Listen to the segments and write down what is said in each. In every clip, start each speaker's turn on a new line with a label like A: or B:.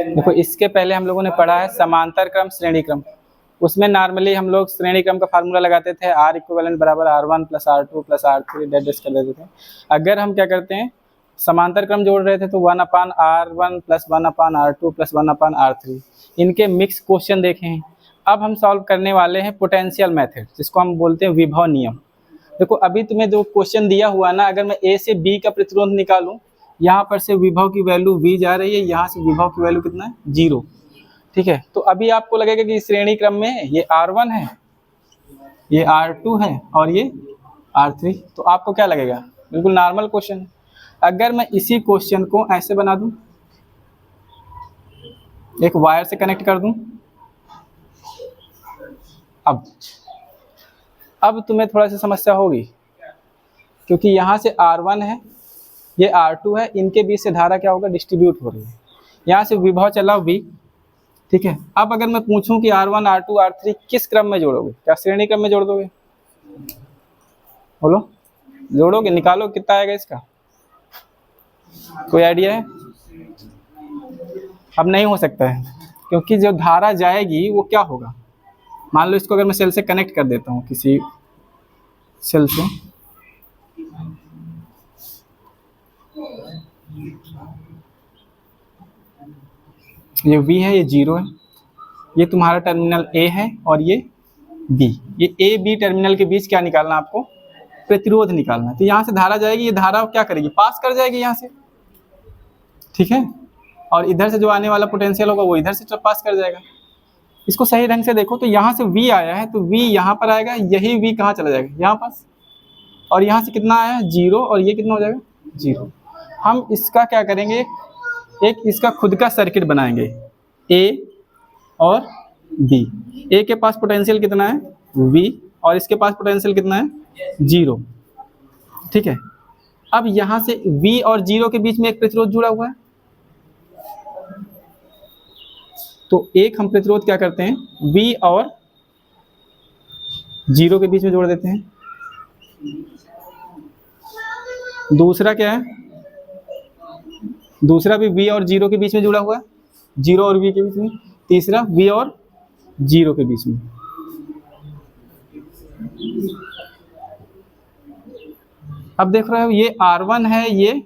A: देखो इसके पहले हम लोगों ने पढ़ा है समांतर क्रम श्रेणी क्रम। उसमें नॉर्मली हम लोग श्रेणी क्रम का फार्मूला लगाते थे, R इक्विवेलेंट बराबर R1 plus R2 plus R3 date कर देते थे। अगर हम क्या करते हैं समांतर क्रम जोड़ रहे थे तो 1/R1 plus 1/R2 plus 1/R3 इनके मिक्स क्वेश्चन देखे हैं। अब हम सॉल्व करने वाले हैं पोटेंशियल मेथड, जिसको हम बोलते हैं विभव नियम। देखो अभी तुम्हें जो क्वेश्चन दिया हुआ ना, अगर मैं ए से बी का प्रतिरोध निकालूं, यहाँ पर से विभव की वैल्यू v जा रही है, यहाँ से विभव की वैल्यू कितना है 0। ठीक है, तो अभी आपको लगेगा कि श्रेणी क्रम में ये R1 है, ये R2 है और ये R3, तो आपको क्या लगेगा बिल्कुल नॉर्मल क्वेश्चन। अगर मैं इसी क्वेश्चन को ऐसे बना दूं, एक वायर से कनेक्ट कर दूं, अब तुम्हें थोड़ा सा समस्या होगी, क्योंकि यहाँ से R1 है, ये R2 है, इनके बीच से धारा क्या होगा डिस्ट्रीब्यूट हो रही है, यहाँ से विभव चला V। ठीक है, अब अगर मैं पूछूं कि R1 R2 R3 किस क्रम में जोड़ोगे, क्या श्रेणी क्रम में जोड़ दोगे? बोलो, जोड़ोगे? निकालो कितना आएगा इसका, कोई आइडिया है? अब नहीं हो सकता है, क्योंकि जो धारा जाएगी वो क्या होगा, मान लो इसको अगर मैं सेल से कनेक्ट कर देता हूँ, किसी सेल से, ये V है, ये 0 है, ये तुम्हारा टर्मिनल A है और ये B, ये A B टर्मिनल के बीच क्या निकालना है आपको, प्रतिरोध निकालना है। तो यहाँ से धारा जाएगी, ये धारा क्या करेगी, पास कर जाएगी यहाँ से। ठीक है, और इधर से जो आने वाला पोटेंशियल होगा वो इधर से पास कर जाएगा। इसको सही ढंग से देखो, तो यहाँ से V आया है तो V यहाँ पर आएगा, यही V कहाँ चला जाएगा, यहाँ पास, और यहाँ से कितना आया 0 और ये कितना हो जाएगा 0। हम इसका क्या करेंगे, एक इसका खुद का सर्किट बनाएंगे, A और B। A के पास पोटेंशियल कितना है V और इसके पास पोटेंशियल कितना है 0। ठीक है, अब यहाँ से V और 0 के बीच में एक प्रतिरोध जुड़ा हुआ है, तो एक हम प्रतिरोध क्या करते हैं V और 0 के बीच में जोड़ देते हैं। दूसरा क्या है, दूसरा भी V और 0 के बीच में जुड़ा हुआ है, 0 और V के बीच में। तीसरा V और 0 के बीच में। अब देख रहे हो ये R1 है, ये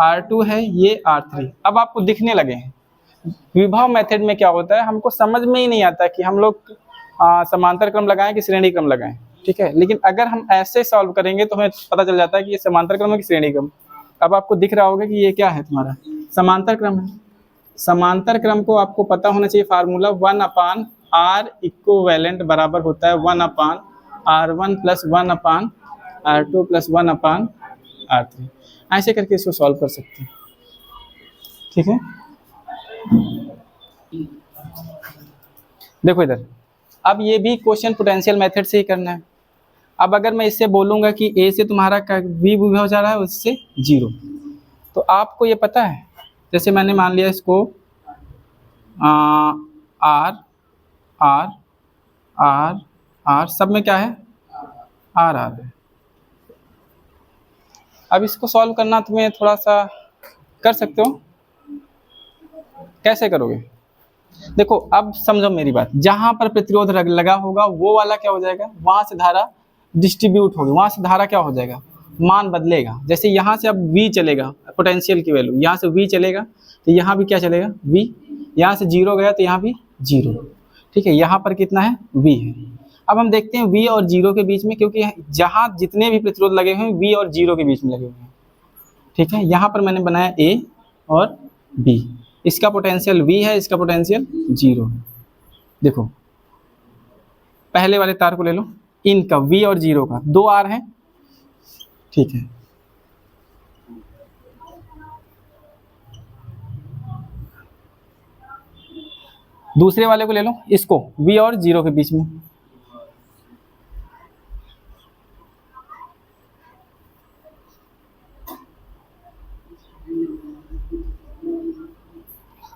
A: R2 है, ये R3। अब आपको दिखने लगे हैं। विभव मेथड में क्या होता है, हमको समझ में ही नहीं आता कि हम लोग समांतर क्रम लगाएं कि श्रेणी क्रम लगाएं। ठीक है, लेकिन अगर हम ऐसे सॉल्व करेंगे तो हमें पता चल जाता है कि ये समांतर क्रम है कि श्रेणी क्रम। अब आपको दिख रहा होगा कि ये क्या है, तुम्हारा समांतर क्रम है। समांतर क्रम को आपको पता होना चाहिए फार्मूला 1/R इक्विवेलेंट बराबर होता है 1/R1 plus 1/R2 plus 1/R3। ऐसे करके इसको सॉल्व कर सकते हैं। ठीक है, देखो इधर, अब ये भी क्वेश्चन पोटेंशियल मेथड से ही करना है। अब अगर मैं इससे बोलूँगा कि A से तुम्हारा V विभव जा रहा है, उससे 0, तो आपको ये पता है, जैसे मैंने मान लिया इसको R R R R, सब में क्या है R R है। अब इसको सॉल्व करना तुम्हें थोड़ा सा कर सकते हो, कैसे करोगे? देखो अब समझो मेरी बात, जहां पर प्रतिरोध लगा होगा वो वाला क्या हो जाएगा, वहां से धारा डिस्ट्रीब्यूट होगी, वहां से धारा क्या हो जाएगा, मान बदलेगा। जैसे यहाँ से अब V चलेगा, पोटेंशियल की वैल्यू, यहाँ से V चलेगा तो यहाँ भी क्या चलेगा V, यहाँ से 0 गया तो यहाँ भी 0। ठीक है, यहाँ पर कितना है V है। अब हम देखते हैं V और 0 के बीच में, क्योंकि जहाँ जितने भी प्रतिरोध लगे हुए हैं V और 0 के बीच में लगे हुए हैं। ठीक है, यहाँ पर मैंने बनाया A और B, इसका पोटेंशियल V है, इसका पोटेंशियल 0 है। देखो पहले वाले तार को ले लो, इनका V और 0 का 2 R है। ठीक है, दूसरे वाले को ले लो, इसको V और 0 के बीच में,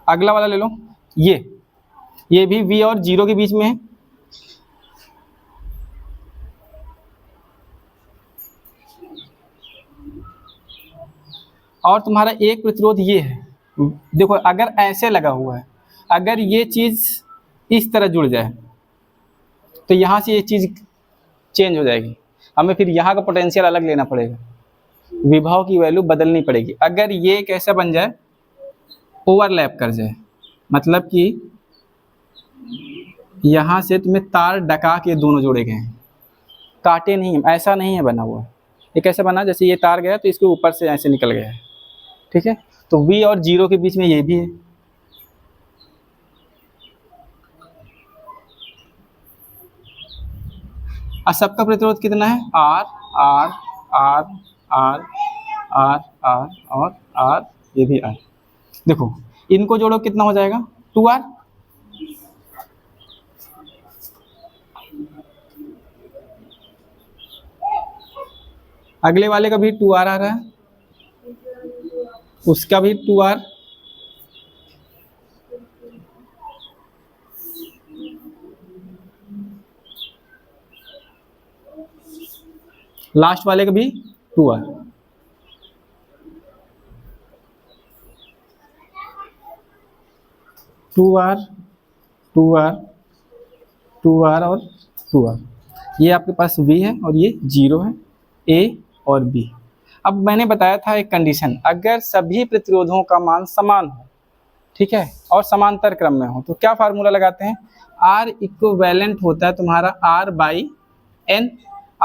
A: अगला वाला ले लो, ये भी V और 0 के बीच में है। और तुम्हारा एक प्रतिरोध ये है देखो अगर ऐसे लगा हुआ है, अगर ये चीज़ इस तरह जुड़ जाए तो यहाँ से ये चीज़ चेंज हो जाएगी, हमें फिर यहाँ का पोटेंशियल अलग लेना पड़ेगा, विभव की वैल्यू बदलनी पड़ेगी। अगर ये कैसा बन जाए, ओवरलैप कर जाए, मतलब कि यहाँ से तुम्हें तार डका के दोनों जोड़े गए हैं, काटे नहीं है, ऐसा नहीं है बना हुआ। ये कैसे बना, जैसे ये तार गया तो इसके ऊपर से ऐसे निकल गया है, ठीक है। तो V और 0 के बीच में ये भी है, और सबका प्रतिरोध कितना है, R R R R R R और R, ये भी R। देखो इनको जोड़ो कितना हो जाएगा, 2R। अगले वाले का भी 2R आ रहा है, उसका भी 2R, लास्ट वाले का भी 2R। टू आर और 2R, ये आपके पास V है और ये 0 है, A और B। अब मैंने बताया था एक कंडीशन, अगर सभी प्रतिरोधों का मान समान हो, ठीक है, और समांतर क्रम में हो, तो क्या फार्मूला लगाते हैं, R इक्विवेलेंट होता है तुम्हारा R/N।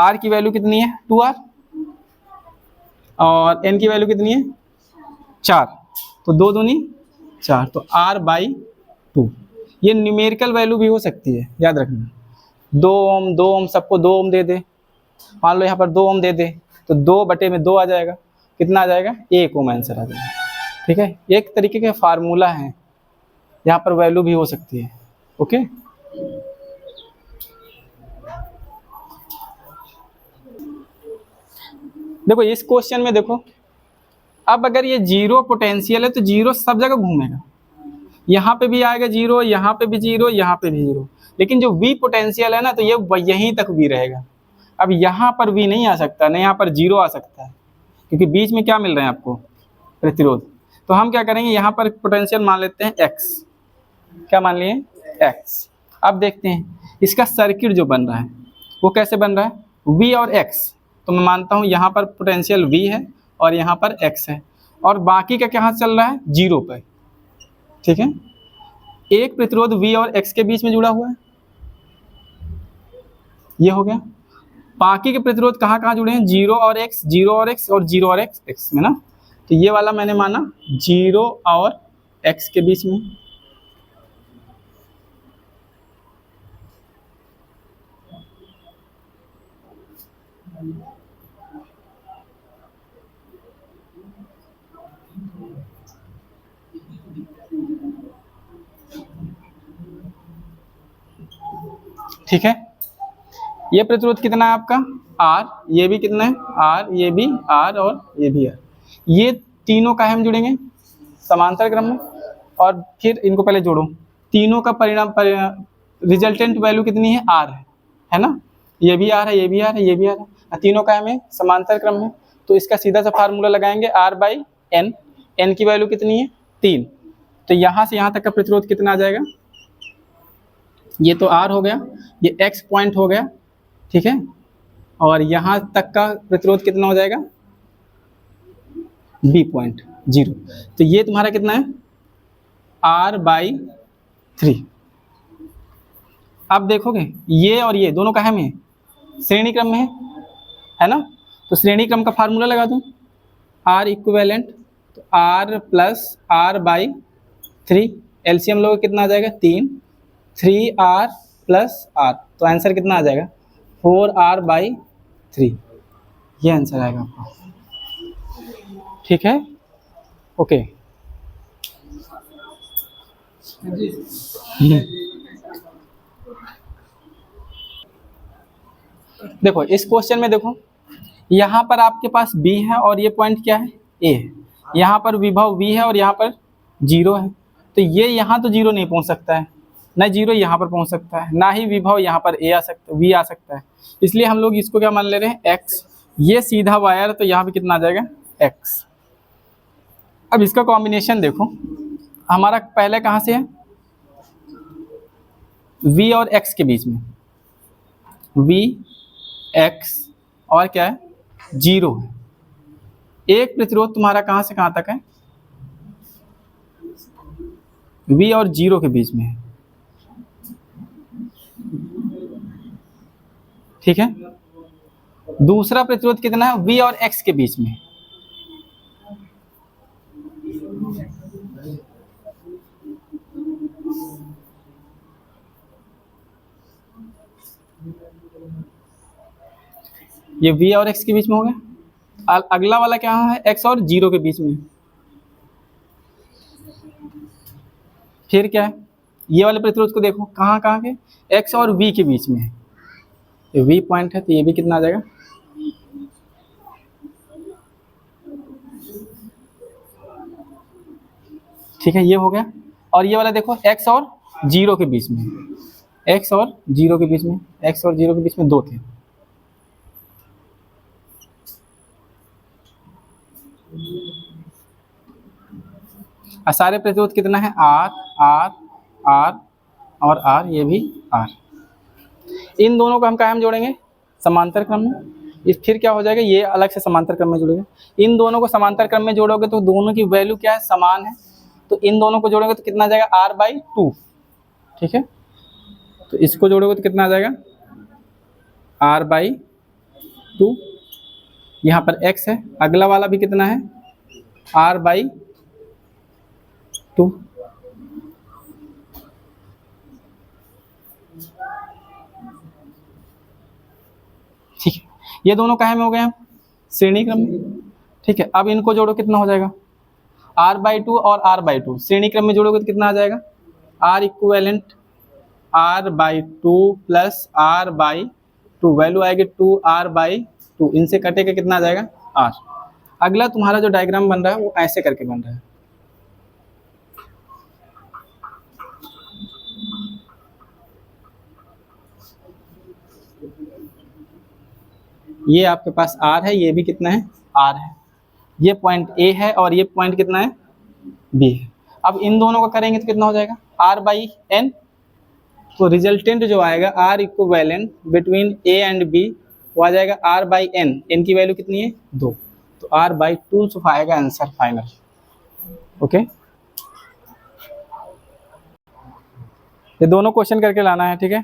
A: R की वैल्यू कितनी है, 2R, और N की वैल्यू कितनी है, 4, तो 2 दूनी 4, तो R/2। ये न्यूमेरिकल वैल्यू भी हो सकती है, याद रखना। 2 ओम सबको 2 ओम दे दे, मान लो यहाँ पर 2 ओम दे दे, तो 2/2 आ जाएगा, कितना आ जाएगा, 1 ओम आंसर आ जाएगा, ठीक है। एक तरीके के फार्मूला है, यहाँ पर वैल्यू भी हो सकती है, ओके। देखो इस क्वेश्चन में देखो, अब अगर ये 0 पोटेंशियल है तो 0 सब जगह घूमेगा, यहाँ पे भी आएगा 0, यहाँ पे भी 0, यहाँ पे भी 0, लेकिन जो V पोटेंशियल है ना, तो ये यहीं तक V रहेगा। अब यहाँ पर V नहीं आ सकता, नहीं यहाँ पर 0 आ सकता है, क्योंकि बीच में क्या मिल रहे हैं आपको, प्रतिरोध। तो हम क्या करेंगे, यहाँ पर पोटेंशियल मान लेते हैं X, क्या मान लिए, X। अब देखते हैं इसका सर्किट जो बन रहा है वो कैसे बन रहा है, V और X, तो मैं मानता हूँ यहाँ पर पोटेंशियल V है और यहाँ पर X है, और बाकी का क्या चल रहा है, 0 पर, ठीक है। एक प्रतिरोध V और X के बीच में जुड़ा हुआ है, ये हो गया। बाकी के प्रतिरोध कहाँ कहाँ जुड़े हैं, 0 और X, 0 और X और 0 और X में ना, तो ये वाला मैंने माना 0 और X के बीच में, ठीक है। ये प्रतिरोध कितना है आपका, R, ये भी कितना है, R, ये भी R और ये भी R। ये तीनों काहे में जुड़ेंगे, समांतर क्रम में, और फिर इनको पहले जोड़ो, तीनों का रिजल्टेंट वैल्यू कितनी है, R है ना, ये भी R है, ये भी R है, ये भी R है, तीनों काहे में, समांतर क्रम में। तो इसका सीधा सा फार्मूला लगाएंगे, R/N, N की वैल्यू कितनी है, 3, तो यहाँ से यहाँ तक का प्रतिरोध कितना आ जाएगा, ये तो R हो गया, ये X पॉइंट हो गया, ठीक है, और यहाँ तक का प्रतिरोध कितना हो जाएगा, B पॉइंट 0, तो ये तुम्हारा कितना है, R/3। अब देखोगे ये और ये दोनों काहे में है, श्रेणी क्रम में है ना, तो श्रेणी क्रम का फार्मूला लगा दूं, R इक्विवेलेंट, तो R प्लस R/3, एलसीएम लोगे कितना आ जाएगा, 3, 3R प्लस R, तो आंसर कितना आ जाएगा, 4R/3, ये आंसर आएगा आपका, ठीक है, ओके। देखो इस क्वेश्चन में देखो, यहाँ पर आपके पास B है और ये पॉइंट क्या है, A है, यहाँ पर विभव V है और यहाँ पर 0 है, तो ये यहाँ तो 0 नहीं पहुँच सकता है, ना 0 यहाँ पर पहुँच सकता है, ना ही विभव यहाँ पर V आ सकता है, इसलिए हम लोग इसको क्या मान ले रहे हैं, X। ये सीधा वायर, तो यहाँ पे कितना आ जाएगा, X। अब इसका कॉम्बिनेशन देखो, हमारा पहले कहाँ से है, v और x के बीच में, v x और क्या है, 0 है। एक प्रतिरोध तुम्हारा कहाँ से कहाँ तक है, v और 0 के बीच में है, ठीक है। दूसरा प्रतिरोध कितना है, v और x के बीच में, ये v और x के बीच में हो गया। अगला वाला क्या है, x और 0 के बीच में। फिर क्या है, ये वाले प्रतिरोध को देखो कहाँ कहाँ के, x और v के बीच में है, ये v पॉइंट है, तो ये भी कितना आ जाएगा, ठीक है, ये हो गया। और ये वाला देखो x और 0 के बीच में, x और 0 के बीच में, x और 0 के बीच में 2 थे, सारे प्रतिरोध कितना है, R R R और R, ये भी R। इन दोनों को हम क्या में जोड़ेंगे, समांतर क्रम में। इस फिर क्या हो जाएगा, ये अलग से समांतर क्रम में जुड़ेगा। इन दोनों को समांतर क्रम में जोड़ोगे तो दोनों की वैल्यू क्या है, समान है, तो इन दोनों को जोड़ोगे तो कितना आ जाएगा, R/2, ठीक है। तो इसको जोड़ोगे तो कितना आ जाएगा, R/2। यहाँ पर x है, अगला वाला भी कितना है, R/2, ठीक है। ये दोनों काहे में हो गए हैं, श्रेणी क्रम में, ठीक है। अब इनको जोड़ो कितना हो जाएगा, R/2 और R/2, श्रेणी क्रम में जोड़ोगे तो कितना आ जाएगा, R equivalent R/2 plus R/2, value आएगी 2R/2, इनसे कटेगा कितना आ जाएगा, R। अगला तुम्हारा जो डायग्राम बन रहा है वो ऐसे करके बन रहा है, ये आपके पास R है, ये भी कितना है, R है, ये पॉइंट A है और ये पॉइंट कितना है, B है। अब इन दोनों का करेंगे तो कितना हो जाएगा, R/n, तो रिजल्टेंट जो आएगा R equivalent between A and B वो आ जाएगा R/n, n की वैल्यू कितनी है, 2, तो R/2 आएगा आंसर फाइनल, ओके। ये दोनों क्वेश्चन करके लाना है, ठीक है।